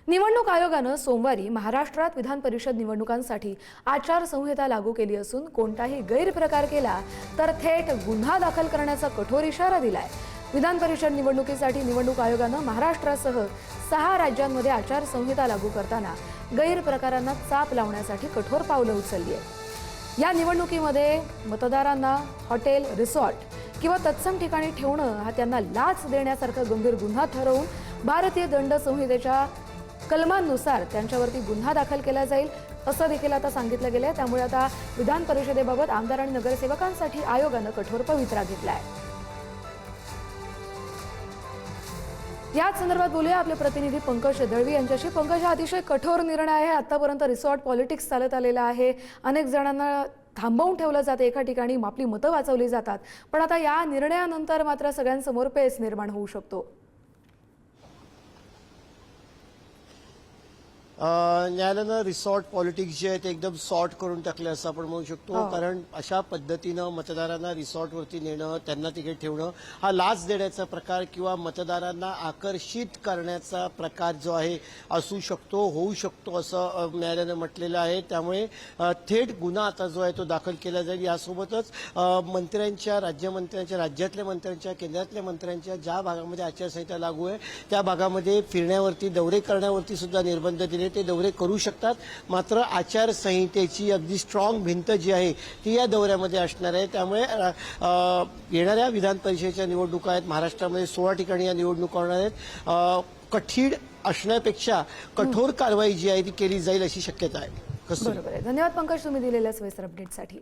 निवडणूक आयोगानं सोमवारी महाराष्ट्रात विधान परिषद निवडणुकांसाठी आचारसंहिता लागू केली असून कोणताही गैरप्रकार केला तर थेट गुन्हा दाखल करण्याचा कठोर इशारा दिलाय। विधान परिषद निवडणुकीसाठी निवडणूक आयोगानं महाराष्ट्रासह 6 राज्यांमध्ये आचारसंहिता लागू करताना गैरप्रकारांना चाप लावण्यासाठी कठोर पावलं उचलली आहेत। या निवडणुकीमध्ये मतदारांना हॉटेल, रिसॉर्ट किंवा तत्सम ठिकाणी ठेवणं हा त्यांना लाच देण्यासारखा गंभीर गुन्हा ठरवून भारतीय दंड संहितेच्या कलमांनुसार त्यांच्यावरती गुन्हा दाखल केला जाईल असं देखील आता सांगितलं गेलंय। त्यामुळे आता विधान परिषदेबाबत आमदार आणि नगरसेवकांसाठी आयोगानं कठोर पवित्रा घेतलाय। याच संदर्भात बोलूया आपले प्रतिनिधी पंकज दळवी यांच्याशी। पंकज, हा अतिशय कठोर निर्णय आहे। आतापर्यंत रिसॉर्ट पॉलिटिक्स चालत आलेला आहे, अनेक जणांना थांबवून ठेवलं जातं, एका ठिकाणी आपली मतं वाचवली जातात, पण आता या निर्णयानंतर मात्र सगळ्यांसमोर पेच निर्माण होऊ शकतो। न्यायालयानं रिसॉर्ट पॉलिटिक्स जे आहे ते एकदम सॉर्ट करून टाकले असं आपण म्हणू शकतो। कारण अशा पद्धतीनं मतदारांना रिसॉर्टवरती नेणं, त्यांना तिकीट ठेवणं हा लाच देण्याचा प्रकार किंवा मतदारांना आकर्षित करण्याचा प्रकार जो आहे असू शकतो, होऊ शकतो असं न्यायालयानं म्हटलेलं आहे। त्यामुळे थेट गुन्हा आता जो आहे तो दाखल केला जाईल। यासोबतच मंत्र्यांच्या, राज्यमंत्र्यांच्या, राज्यातल्या मंत्र्यांच्या, केंद्रातल्या मंत्र्यांच्या ज्या भागामध्ये आचारसंहिता लागू आहे त्या भागामध्ये फिरण्यावरती, दौरे करण्यावरती सुद्धा निर्बंध दिले। ते दौरे करू शकतात, मात्र आचारसंहितेची अगदी स्ट्रॉंग भिंत जी आहे ती या दौऱ्यामध्ये असणार आहे। त्यामुळे येणाऱ्या विधान परिषदेच्या निवडणुका आहेत, महाराष्ट्रामध्ये 16 ठिकाणी या निवडणुका होणार आहेत। कठीण असण्यापेक्षा कठोर कारवाई जी आहे ती केली जाईल अशी शक्यता आहे। बरोबर आहे। धन्यवाद पंकज, तुम्ही दिलेल्या सविस्तर अपडेटसाठी।